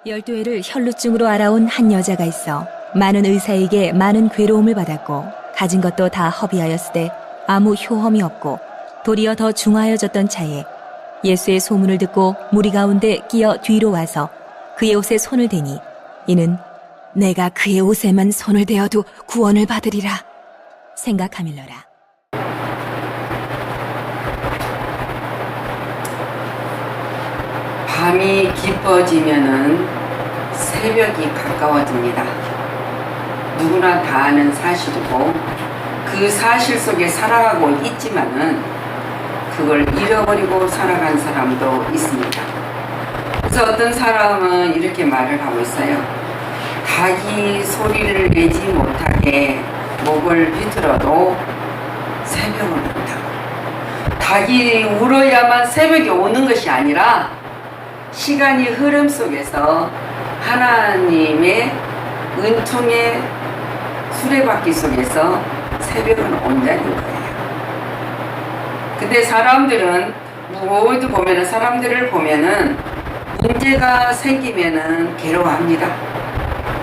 12회를 혈루증으로 알아온 한 여자가 있어 많은 의사에게 많은 괴로움을 받았고 가진 것도 다 허비하였으되 아무 효험이 없고 도리어 더 중하여졌던 차에 예수의 소문을 듣고 무리 가운데 끼어 뒤로 와서 그의 옷에 손을 대니 이는 내가 그의 옷에만 손을 대어도 구원을 받으리라 생각하밀러라. 밤이 깊어지면은 새벽이 가까워집니다. 누구나 다 아는 사실이고 그 사실 속에 살아가고 있지만은 그걸 잃어버리고 살아간 사람도 있습니다. 그래서 어떤 사람은 이렇게 말을 하고 있어요. 닭이 소리를 내지 못하게 목을 비틀어도 새벽은 온다고. 닭이 울어야만 새벽이 오는 것이 아니라 시간이 흐름 속에서 하나님의 은총의 수레바퀴 속에서 새벽은 온다는 거예요. 근데 사람들은 모두 보면은 사람들을 보면은 문제가 생기면은 괴로워합니다.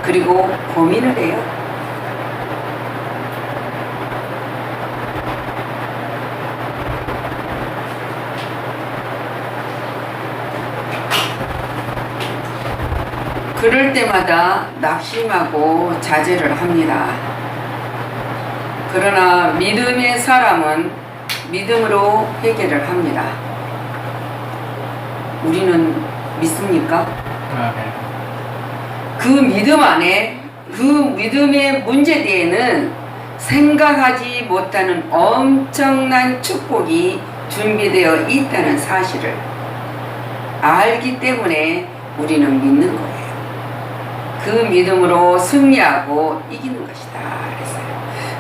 그리고 고민을 해요. 그럴 때마다 낙심하고 자제를 합니다. 그러나 믿음의 사람은 믿음으로 해결을 합니다. 우리는 믿습니까? 네. 그 믿음 안에 그 믿음의 문제대에는 생각하지 못하는 엄청난 축복이 준비되어 있다는 사실을 알기 때문에 우리는 믿는 거예요. 그 믿음으로 승리하고 이기는 것이다 그랬어요.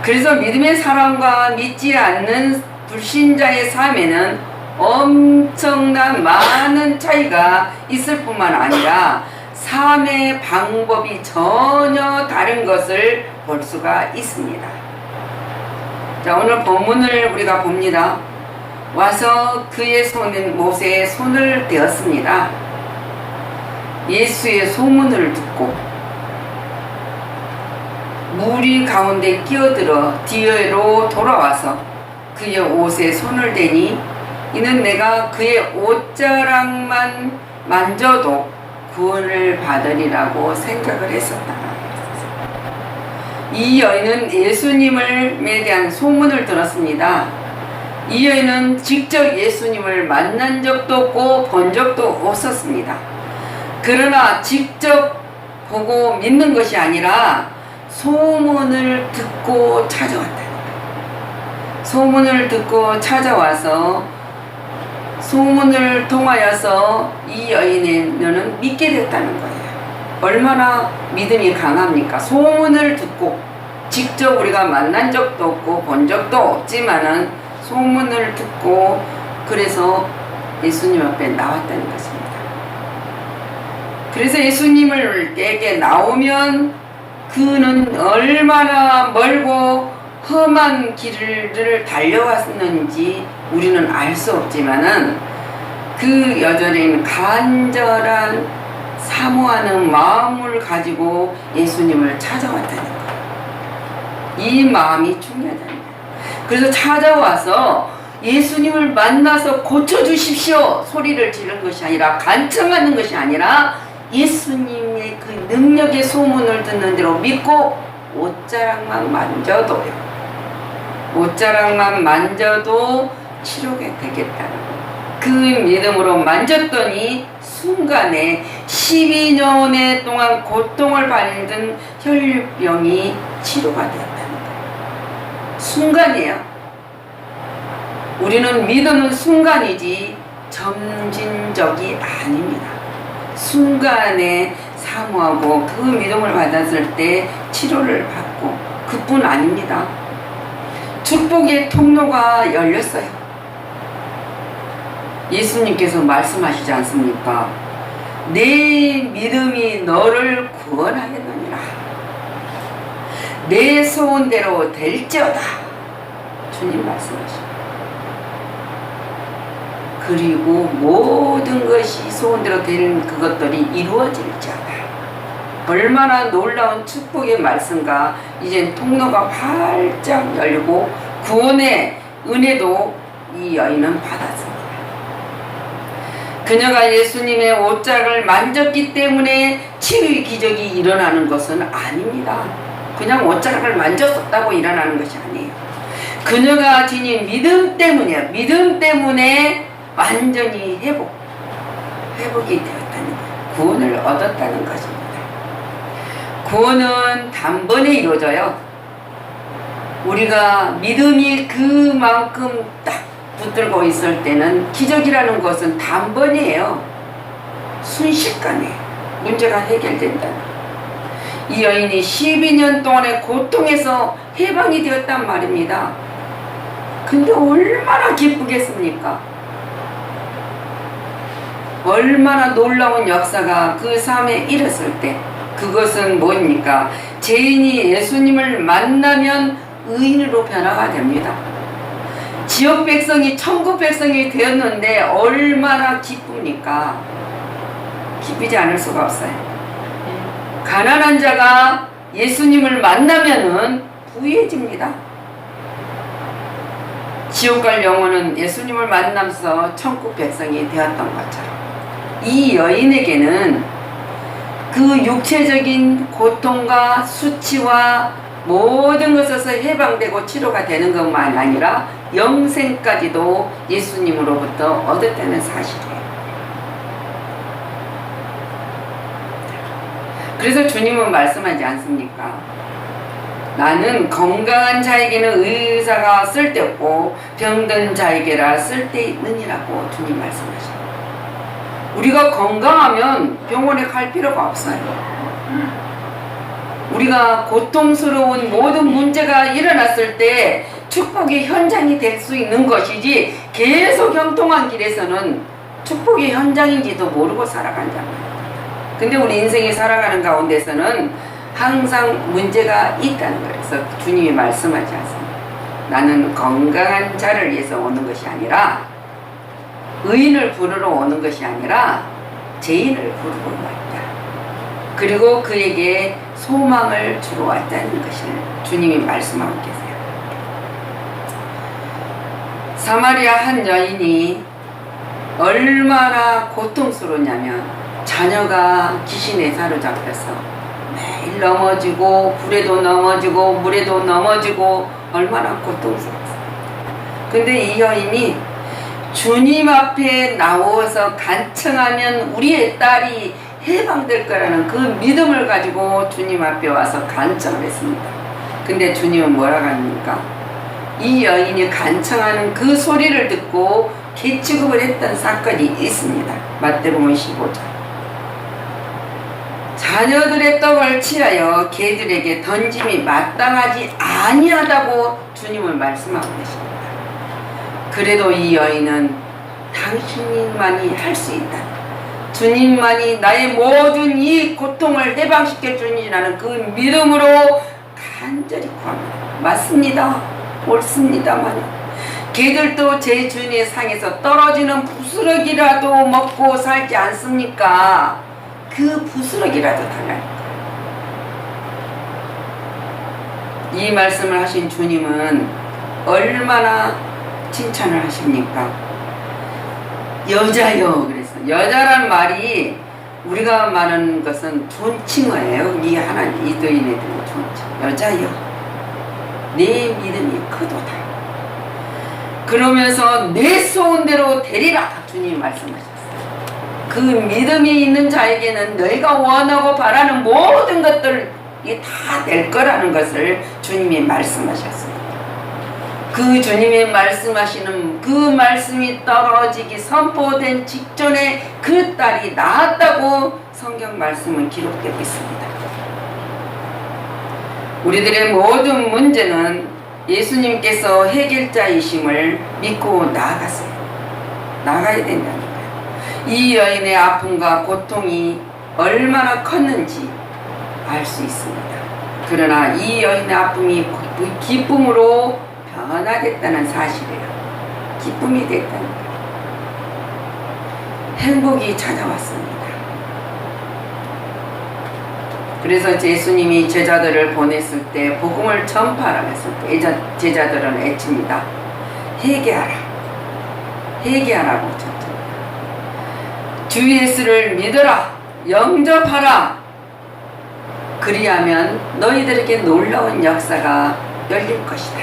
그래서 믿음의 사람과 믿지 않는 불신자의 삶에는 엄청난 많은 차이가 있을 뿐만 아니라 삶의 방법이 전혀 다른 것을 볼 수가 있습니다. 자, 오늘 본문을 우리가 봅니다. 와서 그의 못에 손을 대었습니다. 예수의 소문을 듣고 무리 가운데 끼어들어 뒤로 돌아와서 그의 옷에 손을 대니 이는 내가 그의 옷자락만 만져도 구원을 받으리라고 생각을 했었다. 이 여인은 예수님에 대한 소문을 들었습니다. 이 여인은 직접 예수님을 만난 적도 없고 본 적도 없었습니다. 그러나 직접 보고 믿는 것이 아니라 소문을 듣고 찾아왔다는 거예요. 소문을 듣고 찾아와서 소문을 통하여서 이 여인은 믿게 됐다는 거예요. 얼마나 믿음이 강합니까? 소문을 듣고 직접 우리가 만난 적도 없고 본 적도 없지만은 소문을 듣고 그래서 예수님 앞에 나왔다는 것입니다. 그래서 예수님에게 나오면 그는 얼마나 멀고 험한 길을 달려왔는지 우리는 알 수 없지만은 그 여전히 간절한 사모하는 마음을 가지고 예수님을 찾아왔다는 거예요. 이 마음이 중요하다는 거예요. 그래서 찾아와서 예수님을 만나서 고쳐주십시오 소리를 지른 것이 아니라 간청하는 것이 아니라 예수님의 그 능력의 소문을 듣는 대로 믿고 옷자락만 만져도요. 옷자락만 만져도 치료가 되겠다는 그 믿음으로 만졌더니 순간에 12년의 동안 고통을 받은 혈류병이 치료가 되었다는 거예요. 순간이에요. 우리는 믿음은 순간이지 점진적이 아닙니다. 순간에 사모하고 그 믿음을 받았을 때 치료를 받고 그뿐 아닙니다. 축복의 통로가 열렸어요. 예수님께서 말씀하시지 않습니까? 내 믿음이 너를 구원하였느니라. 내 소원대로 될지어다. 주님 말씀하십니다. 그리고 모든 것이 소원대로 되는 그것들이 이루어질지 않아요. 얼마나 놀라운 축복의 말씀과 이젠 통로가 활짝 열리고 구원의 은혜도 이 여인은 받았습니다. 그녀가 예수님의 옷장을 만졌기 때문에 치유의 기적이 일어나는 것은 아닙니다. 그냥 옷장을 만졌었다고 일어나는 것이 아니에요. 그녀가 지닌 믿음 때문이에요. 믿음 때문에 완전히 회복이 되었다는 거예요. 구원을 얻었다는 것입니다. 구원은 단번에 이루어져요. 우리가 믿음이 그만큼 딱 붙들고 있을 때는 기적이라는 것은 단번이에요. 순식간에 문제가 해결된다. 이 여인이 12년 동안의 고통에서 해방이 되었단 말입니다. 근데 얼마나 기쁘겠습니까? 얼마나 놀라운 역사가 그 삶에 일었을 때 그것은 뭡니까? 죄인이 예수님을 만나면 의인으로 변화가 됩니다. 지역 백성이 천국 백성이 되었는데 얼마나 기쁩니까? 기쁘지 않을 수가 없어요. 가난한 자가 예수님을 만나면은 부유해집니다. 지옥 갈 영혼은 예수님을 만나면서 천국 백성이 되었던 것처럼 이 여인에게는 그 육체적인 고통과 수치와 모든 것에서 해방되고 치료가 되는 것만 아니라 영생까지도 예수님으로부터 얻었다는 사실이에요. 그래서 주님은 말씀하지 않습니까? 나는 건강한 자에게는 의사가 쓸데없고 병든 자에게라 쓸데있느니라고 주님 말씀하십니다. 우리가 건강하면 병원에 갈 필요가 없어요. 우리가 고통스러운 모든 문제가 일어났을 때 축복의 현장이 될 수 있는 것이지 계속 형통한 길에서는 축복의 현장인지도 모르고 살아간다고요. 근데 우리 인생이 살아가는 가운데서는 항상 문제가 있다는 거예요. 그래서 주님이 말씀하지 않습니다. 나는 건강한 자를 위해서 오는 것이 아니라 의인을 부르러 오는 것이 아니라 죄인을 부르러 왔다. 그리고 그에게 소망을 주러 왔다는 것을 주님이 말씀하고 계세요. 사마리아 한 여인이 얼마나 고통스러웠냐면 자녀가 귀신에 사로잡혀서 매일 넘어지고 불에도 넘어지고 물에도 넘어지고 얼마나 고통스러웠어요. 근데 이 여인이 주님 앞에 나와서 간청하면 우리의 딸이 해방될 거라는 그 믿음을 가지고 주님 앞에 와서 간청을 했습니다. 근데 주님은 뭐라고 합니까? 이 여인이 간청하는 그 소리를 듣고 개취급을 했던 사건이 있습니다. 마태복음 15장. 자녀들의 떡을 취하여 개들에게 던짐이 마땅하지 아니하다고 주님을 말씀하고 계십니다. 그래도 이 여인은 당신만이 할 수 있다. 주님만이 나의 모든 이 고통을 해방시켜 주니라는 그 믿음으로 간절히 구합니다. 맞습니다. 옳습니다만 개들도 제 주인의 상에서 떨어지는 부스러기라도 먹고 살지 않습니까? 그 부스러기라도 달라니까. 이 말씀을 하신 주님은 얼마나 칭찬을 하십니까? 여자여. 그래서 여자란 말이 우리가 말하는 것은 존칭어예요. 이 하나님 이도인에 대한 존칭. 여자여 내 믿음이 크도다. 그러면서 내 소원대로 되리라 주님이 말씀하셨어요. 그 믿음이 있는 자에게는 너희가 원하고 바라는 모든 것들이 다 될 거라는 것을 주님이 말씀하셨습니다. 그 주님이 말씀하시는 그 말씀이 떨어지기 선포된 직전에 그 딸이 낳았다고 성경 말씀은 기록되고 있습니다. 우리들의 모든 문제는 예수님께서 해결자이심을 믿고 나아갔어요. 나가야 된다는 거예요. 이 여인의 아픔과 고통이 얼마나 컸는지 알 수 있습니다. 그러나 이 여인의 아픔이 기쁨으로 변화됐다는 사실이에요. 기쁨이 됐다는 거예요. 행복이 찾아왔습니다. 그래서 예수님이 제자들을 보냈을 때 복음을 전파하라고 했을 때 제자들은 애칩니다. 회개하라. 회개하라고 쳤죠. 주 예수를 믿어라. 영접하라. 그리하면 너희들에게 놀라운 역사가 열릴 것이다.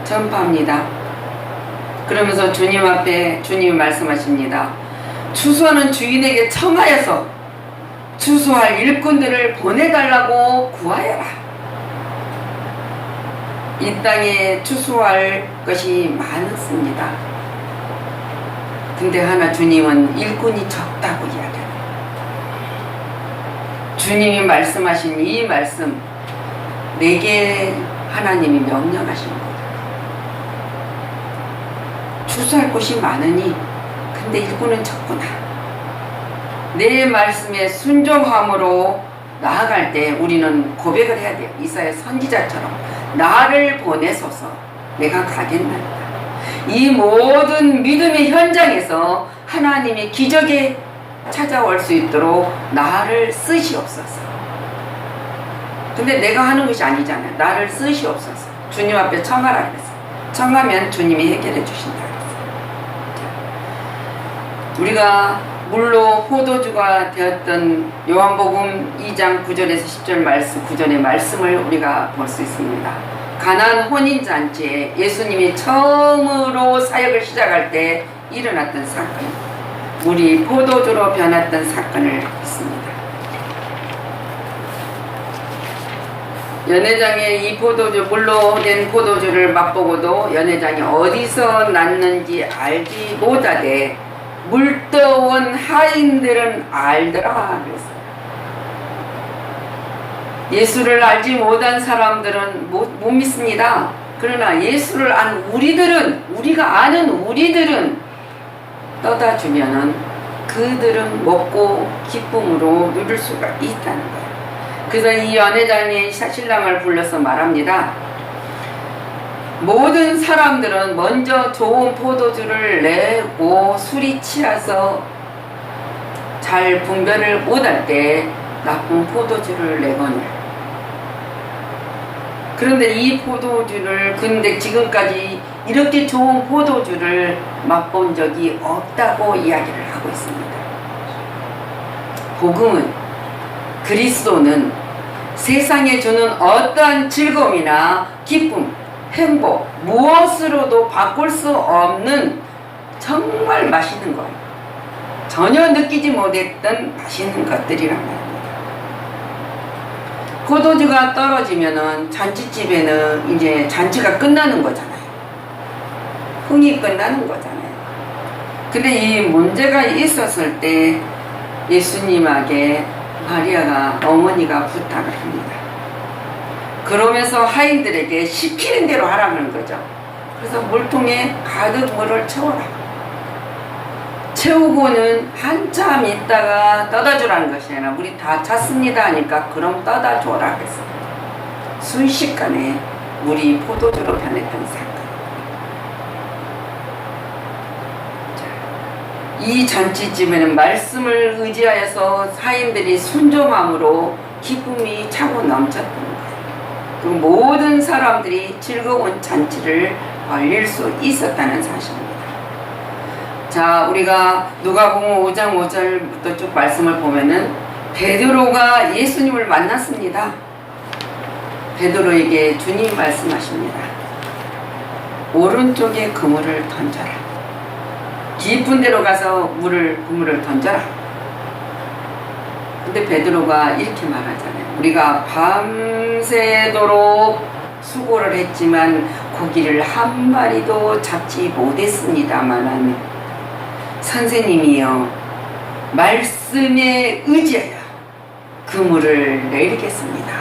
전파합니다. 그러면서 주님 앞에 주님이 말씀하십니다. 추수하는 주인에게 청하여서 추수할 일꾼들을 보내달라고 구하여라. 이 땅에 추수할 것이 많습니다. 근데 하나 주님은 일꾼이 적다고 이야기합니다. 주님이 말씀하신 이 말씀, 내게 하나님이 명령하신 거예요. 추수할 곳이 많으니 근데 일꾼은 적구나. 내 말씀에 순종함으로 나아갈 때 우리는 고백을 해야 돼요. 이사야 선지자처럼 나를 보내소서 내가 가겠나이다. 이 모든 믿음의 현장에서 하나님의 기적에 찾아올 수 있도록 나를 쓰시옵소서. 근데 내가 하는 것이 아니잖아요. 나를 쓰시옵소서. 주님 앞에 청하라 그랬어요. 청하면 주님이 해결해 주신다 그랬어요. 우리가 물로 포도주가 되었던 요한복음 2장 9절에서 10절 말씀, 9절의 말씀을 우리가 볼 수 있습니다. 가나안 혼인잔치에 예수님이 처음으로 사역을 시작할 때 일어났던 사건, 물이 포도주로 변했던 사건을 있습니다. 연회장에 이 포도주, 물로 된 포도주를 맛보고도 연회장이 어디서 났는지 알지 못하되 물떠온 하인들은 알더라 그랬어요. 예수를 알지 못한 사람들은 못 믿습니다. 그러나 예수를 안 우리들은, 우리가 아는 우리들은 떠다 주면은 그들은 먹고 기쁨으로 누릴 수가 있다는 거예요. 그래서 이 연회장이 신랑을 불러서 말합니다. 모든 사람들은 먼저 좋은 포도주를 내고 술이 취해서 잘 분별을 못할 때 나쁜 포도주를 내거늘. 그런데 이 포도주를 근데 지금까지 이렇게 좋은 포도주를 맛본 적이 없다고 이야기를 하고 있습니다. 복음은, 그리스도는 세상에 주는 어떠한 즐거움이나 기쁨, 행복, 무엇으로도 바꿀 수 없는 정말 맛있는 것, 전혀 느끼지 못했던 맛있는 것들이란 말입니다. 포도주가 떨어지면은 잔치집에는 이제 잔치가 끝나는 거잖아요. 흥이 끝나는 거잖아요. 근데 이 문제가 있었을 때 예수님에게 마리아가, 어머니가 부탁을 합니다. 그러면서 하인들에게 시키는 대로 하라는 거죠. 그래서 물통에 가득 물을 채워라. 채우고는 한참 있다가 떠다 주라는 것이 아니라 물이 다 찼습니다 하니까 그럼 떠다 줘라 그랬어요. 순식간에 물이 포도주로 변했던 사건. 이 잔치집에는 말씀을 의지하여서 사인들이 순종함으로 기쁨이 차고 넘쳤던 거예요. 그리고 모든 사람들이 즐거운 잔치를 벌릴 수 있었다는 사실입니다. 자, 우리가 누가복음 5장 5절부터 쭉 말씀을 보면은 베드로가 예수님을 만났습니다. 베드로에게 주님 말씀하십니다. 오른쪽에 그물을 던져라. 깊은 데로 가서 그물을 던져라. 근데 베드로가 이렇게 말하잖아요. 우리가 밤새도록 수고를 했지만 고기를 한 마리도 잡지 못했습니다만 선생님이여 말씀에 의지하여 그물을 내리겠습니다.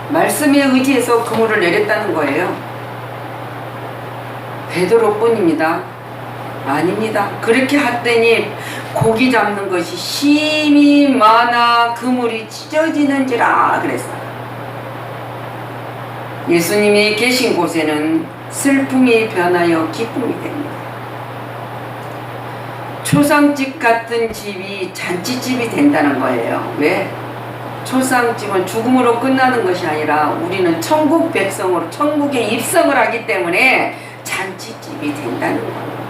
말씀에 의지해서 그물을 내렸다는 거예요. 베드로뿐입니다. 아닙니다. 그렇게 했더니 고기 잡는 것이 심히 많아 그물이 찢어지는지라 그랬어요. 예수님이 계신 곳에는 슬픔이 변하여 기쁨이 됩니다. 초상집 같은 집이 잔치집이 된다는 거예요. 왜? 초상집은 죽음으로 끝나는 것이 아니라 우리는 천국 백성으로 천국에 입성을 하기 때문에 잔치집이 된다는 거예요.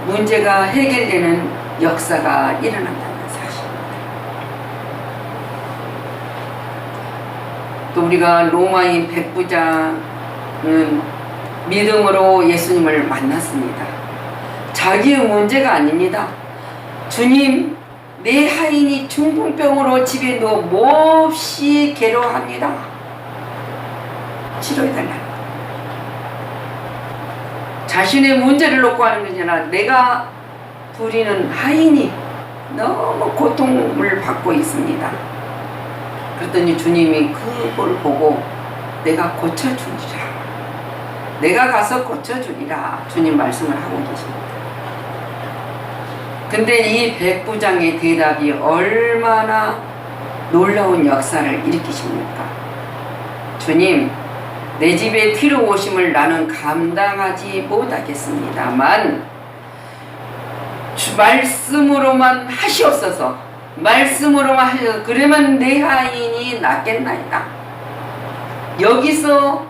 문제가 해결되는 역사가 일어난다는 사실입니다. 또 우리가 로마인 백부장은 믿음으로 예수님을 만났습니다. 자기의 문제가 아닙니다. 주님, 내 하인이 중풍병으로 집에 누워 몹시 괴로워합니다. 치료해달라는 거예요. 자신의 문제를 놓고 하는 것이 아니라 내가 부리는 하인이 너무 고통을 받고 있습니다. 그랬더니 주님이 그걸 보고 내가 고쳐주리라. 내가 가서 고쳐주리라. 주님 말씀을 하고 계십니다. 근데 이 백부장의 대답이 얼마나 놀라운 역사를 일으키십니까? 주님, 내 집에 피로 오심을 나는 감당하지 못하겠습니다만 말씀으로만 하시옵소서. 말씀으로만 하시옵소서. 그러면 내 하인이 낫겠나이다. 여기서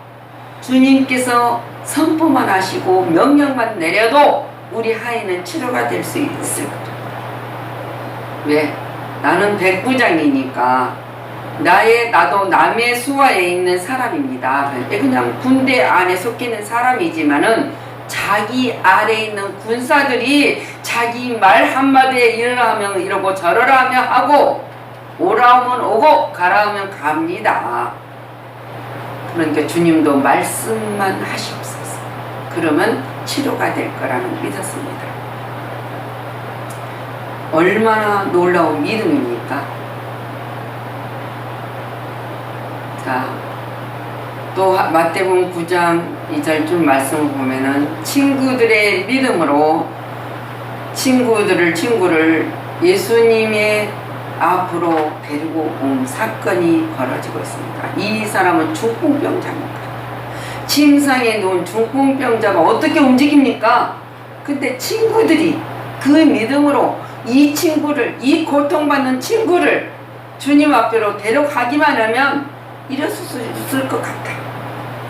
주님께서 선포만 하시고 명령만 내려도 우리 하인은 치료가 될 수 있을 거다. 왜? 나는 백부장이니까 나도 남의 수하에 있는 사람입니다. 그냥 군대 안에 속해 사람이지만은 자기 아래에 있는 군사들이 자기 말 한마디에 이러라 하면 이러고 저러라 하면 하고 오라 하면 오고 가라 하면 갑니다. 그러니까 주님도 말씀만 하시옵소서. 그러면 치료가 될 거라는 믿었습니다. 얼마나 놀라운 믿음입니까? 자, 또 마태복음 9장 2절쯤 말씀을 보면은 친구들의 믿음으로 친구를 예수님의 앞으로 데리고 온 사건이 벌어지고 있습니다. 이 사람은 중풍병자입니다. 침상에 누운 중풍병자가 어떻게 움직입니까? 근데 친구들이 그 믿음으로 이 친구를, 이 고통받는 친구를 주님 앞으로 데려가기만 하면 일어섰을 것 같다.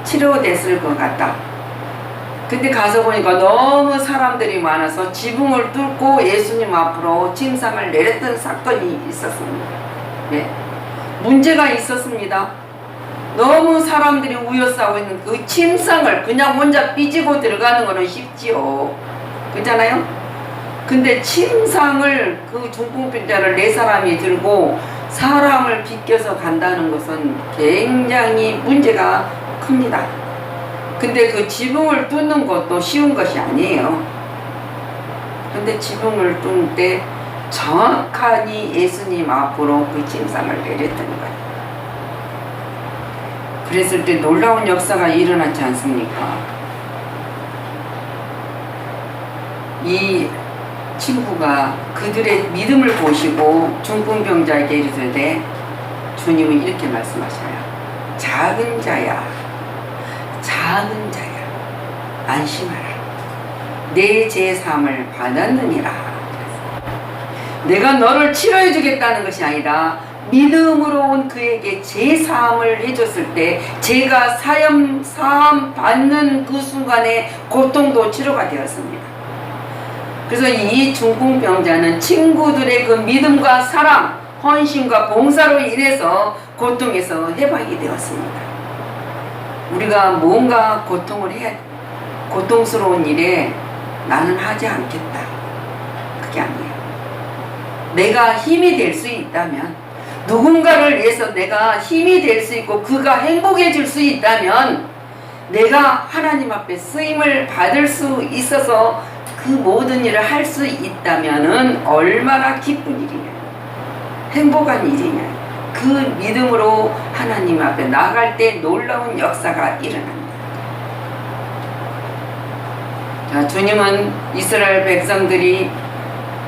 치료됐을 것 같다. 근데 가서 보니까 너무 사람들이 많아서 지붕을 뚫고 예수님 앞으로 침상을 내렸던 사건이 있었습니다. 네. 문제가 있었습니다. 너무 사람들이 우여싸고 있는 그 침상을 그냥 혼자 삐지고 들어가는 거는 쉽지요. 그렇잖아요? 근데 침상을 그 중풍병자를 4사람이 들고 사람을 비껴서 간다는 것은 굉장히 문제가 큽니다. 근데 그 지붕을 뚫는 것도 쉬운 것이 아니에요. 근데 지붕을 뚫을 때 정확하니 예수님 앞으로 그 침상을 내렸던 거예요. 그랬을 때 놀라운 역사가 일어났지 않습니까? 이 친구가 그들의 믿음을 보시고 중풍병자에게 이르되 주님은 이렇게 말씀하셔요. 작은 자야 안심하라. 내 제사함을 받았느니라. 내가 너를 치료해 주겠다는 것이 아니라 믿음으로 온 그에게 제사함을 해줬을 때 제가 사함 받는 그 순간에 고통도 치료가 되었습니다. 그래서 이 중풍병자는 친구들의 그 믿음과 사랑, 헌신과 봉사로 인해서 고통에서 해방이 되었습니다. 우리가 뭔가 고통스러운 일에 나는 하지 않겠다. 그게 아니에요. 내가 힘이 될 수 있다면, 누군가를 위해서 내가 힘이 될 수 있고 그가 행복해질 수 있다면 내가 하나님 앞에 쓰임을 받을 수 있어서 그 모든 일을 할 수 있다면은 얼마나 기쁜 일이냐, 행복한 일이냐. 그 믿음으로 하나님 앞에 나갈 때 놀라운 역사가 일어납니다. 자, 주님은 이스라엘 백성들이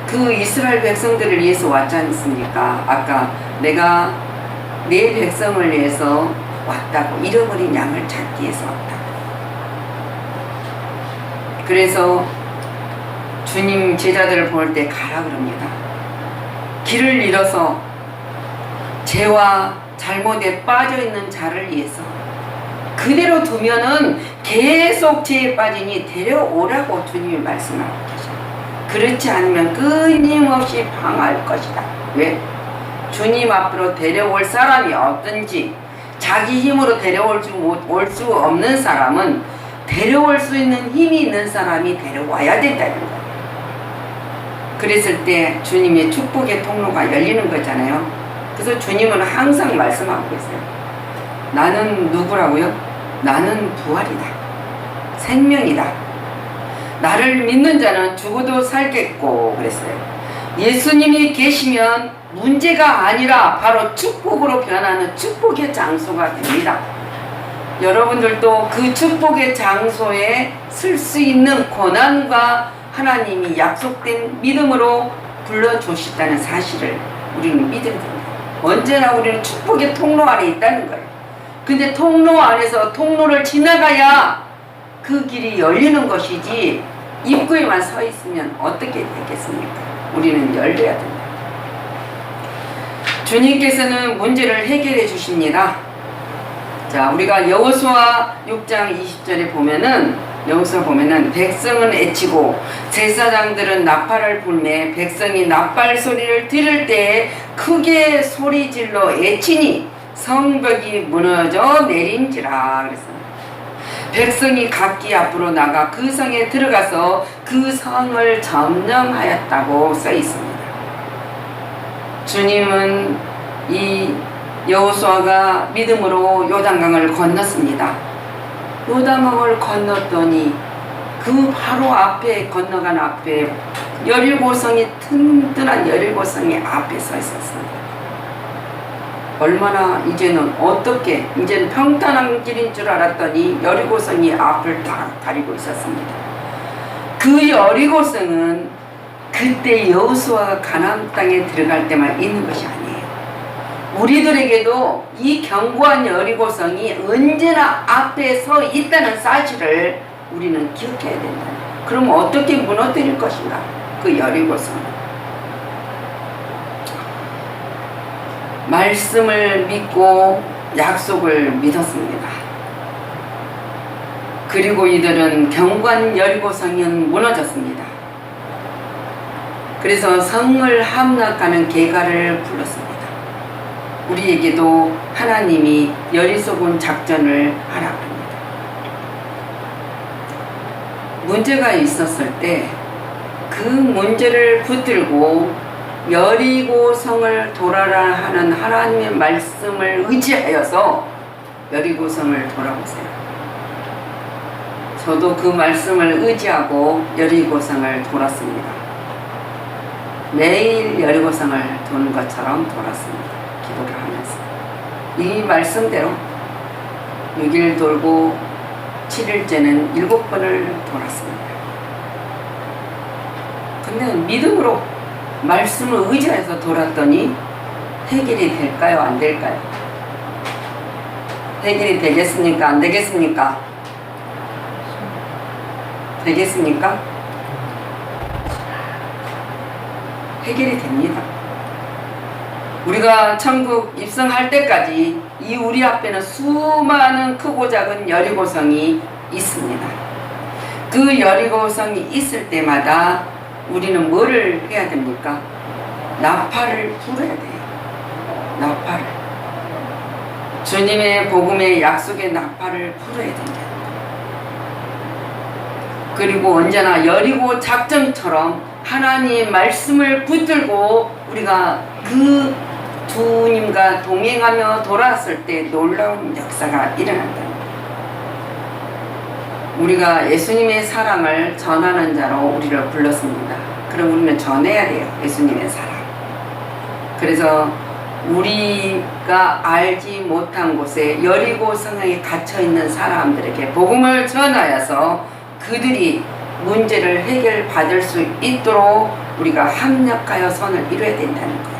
그 이스라엘 백성들을 위해서 왔지 않습니까? 아까 내가 내 백성을 위해서 왔다고. 잃어버린 양을 찾기 위해서 왔다. 그래서 주님 제자들을 볼 때 가라 그럽니다. 길을 잃어서 죄와 잘못에 빠져있는 자를 위해서 그대로 두면은 계속 죄에 빠지니 데려오라고 주님이 말씀하고 계셔요. 그렇지 않으면 끊임없이 방할 것이다. 왜? 주님 앞으로 데려올 사람이 없든지 자기 힘으로 데려올 수 없는 사람은 데려올 수 있는 힘이 있는 사람이 데려와야 된다는 거예요. 그랬을 때 주님의 축복의 통로가 열리는 거잖아요. 그래서 주님은 항상 말씀하고 계세요. 나는 누구라고요? 나는 부활이다. 생명이다. 나를 믿는 자는 죽어도 살겠고 그랬어요. 예수님이 계시면 문제가 아니라 바로 축복으로 변하는 축복의 장소가 됩니다. 여러분들도 그 축복의 장소에 쓸 수 있는 권한과 하나님이 약속된 믿음으로 불러주셨다는 사실을 우리는 믿어야 됩니다. 언제나 우리는 축복의 통로 안에 있다는 거예요. 근데 통로 안에서 통로를 지나가야 그 길이 열리는 것이지 입구에만 서 있으면 어떻게 되겠습니까? 우리는 열려야 됩니다. 주님께서는 문제를 해결해 주십니다. 자, 우리가 여호수아 6장 20절에 보면은 백성은 애치고 제사장들은 나팔을 불매 백성이 나팔 소리를 들을 때에 크게 소리질러 애치니 성벽이 무너져 내린지라 그랬습니다. 백성이 각기 앞으로 나가 그 성에 들어가서 그 성을 점령하였다고 써 있습니다. 주님은 이 여호수아가 믿음으로 요단강을 건넜습니다. 요단강을 건넜더니 그 바로 앞에 건너간 앞에 여리고성이 튼튼한 여리고성이 앞에 서 있었습니다. 얼마나 이제는 평탄한 길인 줄 알았더니 여리고성이 앞을 다 가리고 있었습니다. 그 여리고성은 그때 여호수아가 가나안 땅에 들어갈 때만 있는 것이 아니에요. 우리들에게도 이 견고한 여리고성이 언제나 앞에 서 있다는 사실을 우리는 기억해야 된다. 그럼 어떻게 무너뜨릴 것인가? 그 여리고성. 말씀을 믿고 약속을 믿었습니다. 그리고 이들은 견고한 여리고성은 무너졌습니다. 그래서 성을 함락하는 계가를 불렀습니다. 우리에게도 하나님이 여리고성 작전을 하라고 합니다. 문제가 있었을 때 그 문제를 붙들고 여리고성을 돌아라 하는 하나님의 말씀을 의지하여서 여리고성을 돌아보세요. 저도 그 말씀을 의지하고 여리고성을 돌았습니다. 매일 여리고성을 도는 것처럼 돌았습니다. 기도를 하면서 이 말씀대로 6일 돌고 7일째는 7번을 돌았습니다. 근데 믿음으로 말씀을 의지해서 돌았더니 해결이 될까요? 안 될까요? 해결이 되겠습니까? 안 되겠습니까? 되겠습니까? 해결이 됩니다. 우리가 천국 입성할 때까지 이 우리 앞에는 수많은 크고 작은 여리고성이 있습니다. 그 여리고성이 있을 때마다 우리는 뭐를 해야 됩니까? 나팔을 불어야 돼요. 나팔을. 주님의 복음의 약속의 나팔을 불어야 된다. 그리고 언제나 여리고 작전처럼 하나님의 말씀을 붙들고 우리가 그 주님과 동행하며 돌아왔을 때 놀라운 역사가 일어난다. 우리가 예수님의 사랑을 전하는 자로 우리를 불렀습니다. 그럼 우리는 전해야 돼요. 예수님의 사랑. 그래서 우리가 알지 못한 곳에 여리고 성에 갇혀있는 사람들에게 복음을 전하여서 그들이 문제를 해결받을 수 있도록 우리가 합력하여 선을 이루어야 된다는 거예요.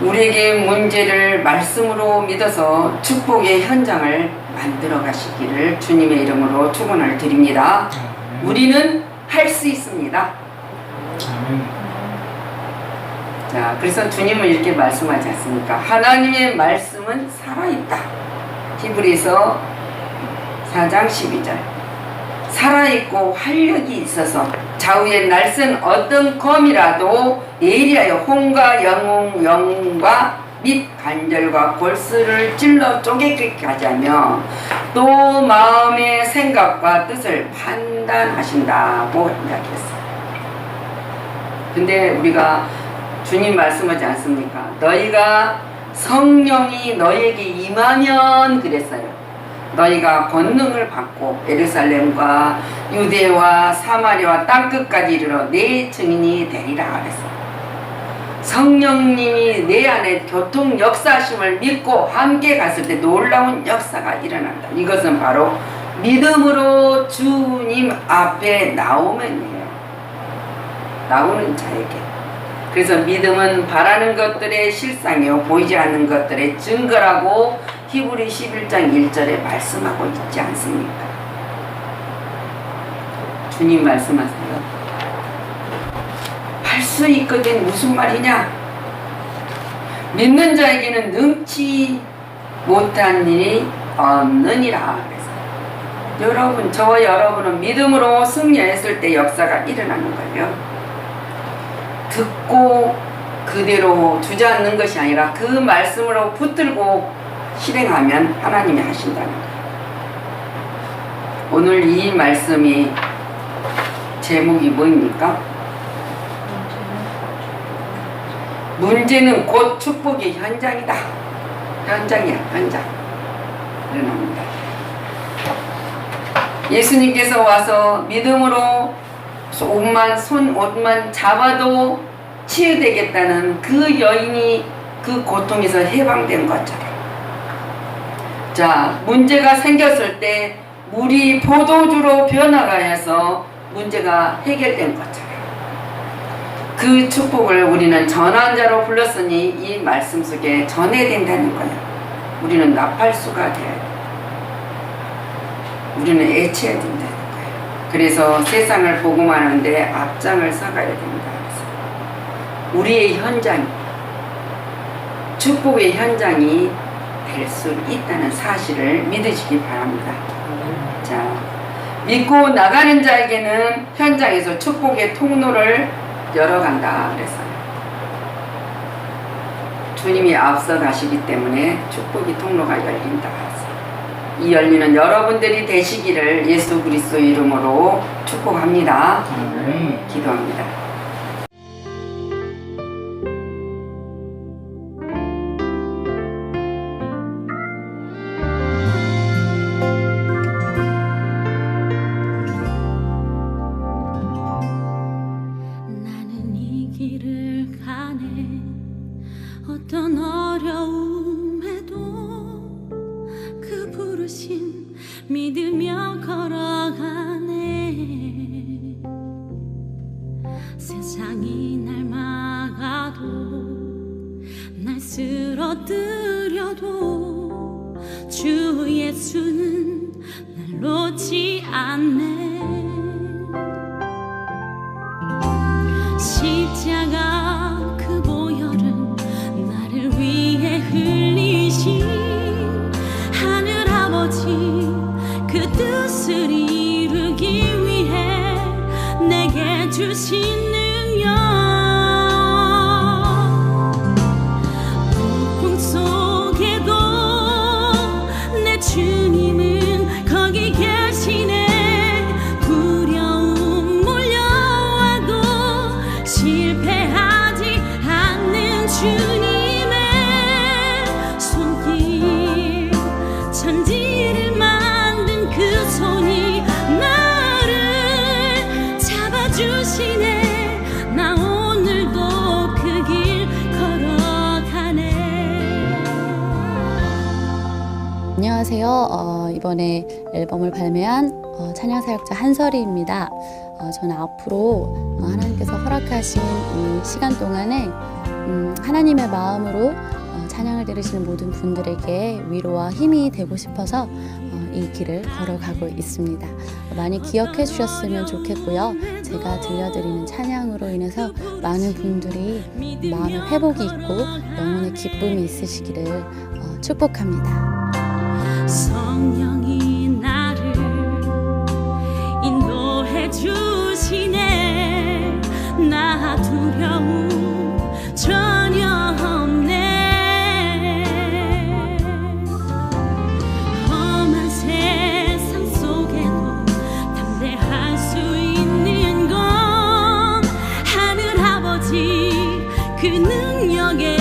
우리에게 문제를 말씀으로 믿어서 축복의 현장을 만들어 가시기를 주님의 이름으로 축원을 드립니다. 우리는 할 수 있습니다. 자, 그래서 주님은 이렇게 말씀하지 않습니까? 하나님의 말씀은 살아있다. 히브리서 4장 12절. 살아있고 활력이 있어서 좌우에 날선 어떤 검이라도 예리하여 혼과 영과 및 관절과 골수를 찔러 쪼개기까지 하며 또 마음의 생각과 뜻을 판단하신다고 이야기했어요. 근데 우리가 주님 말씀하지 않습니까? 너희가 성령이 너희에게 임하면 그랬어요. 너희가 권능을 받고 예루살렘과 유대와 사마리아와 땅끝까지 이르러 내 증인이 되리라 그랬어요. 성령님이 내 안에 교통 역사하심을 믿고 함께 갔을 때 놀라운 역사가 일어난다. 이것은 바로 믿음으로 주님 앞에 나오면이에요. 나오는 자에게. 그래서 믿음은 바라는 것들의 실상이요 보이지 않는 것들의 증거라고 히브리 11장 1절에 말씀하고 있지 않습니까? 주님 말씀하세요. 할 수 있거든. 무슨 말이냐? 믿는 자에게는 능치 못한 일이 없느니라. 그래서 여러분, 저와 여러분은 믿음으로 승리했을 때 역사가 일어나는 거예요. 듣고 그대로 주저앉는 것이 아니라 그 말씀으로 붙들고 실행하면 하나님이 하신다는 거예요. 오늘 이 말씀이 제목이 뭐입니까? 문제는 곧 축복의 현장이다. 현장이야, 현장. 일어납니다. 예수님께서 와서 믿음으로 옷만 잡아도 치유되겠다는 그 여인이 그 고통에서 해방된 것처럼. 자, 문제가 생겼을 때 물이 포도주로 변화가해서 문제가 해결된 것처럼. 그 축복을 우리는 전환자로 불렀으니 이 말씀 속에 전해야 된다는 거예요. 우리는 나팔수가 되어야 돼요. 우리는 애쳐야 된다는 거예요. 그래서 세상을 복음하는데 앞장을 서가야 된다. 우리의 현장, 축복의 현장이 될 수 있다는 사실을 믿으시기 바랍니다. 자, 믿고 나가는 자에게는 현장에서 축복의 통로를 열어간다 그랬어요. 주님이 앞서 가시기 때문에 축복의 통로가 열린다 그랬어요. 이 열리는 여러분들이 되시기를 예수 그리스도 이름으로 축복합니다. 기도합니다. 어떤 어려움에도 그 부르심 믿으며 걸어가네. 세상이 날 막아도 날 쓰러뜨려도 주 예수는 날 놓지 않네. 십자가 그 보혈은 나를 위해 흘리신 하늘 아버지 그 뜻을 이루기 위해 내게 주신 능력. 폭풍 속에도 내 주님은 거기 계시네. 두려움 몰려와도 실패하지 않는 주님의 손길, 천지를 만든 그 손이 나를 잡아주시네. 나 오늘도 그 길 걸어가네. 안녕하세요. 이번에 앨범을 발매한 찬양사역자 한설이입니다. 저는 앞으로 하나님께서 허락하신 이 시간 동안에 하나님의 마음으로 찬양을 들으시는 모든 분들에게 위로와 힘이 되고 싶어서 이 길을 걸어가고 있습니다. 많이 기억해 주셨으면 좋겠고요. 제가 들려드리는 찬양으로 인해서 많은 분들이 마음의 회복이 있고 영혼의 기쁨이 있으시기를 축복합니다. 성령이 나를 인도해 주시네. 나 두려움 전혀 없네. 험한 세상 속에도 담대할 수 있는 건 하늘 아버지 그 능력에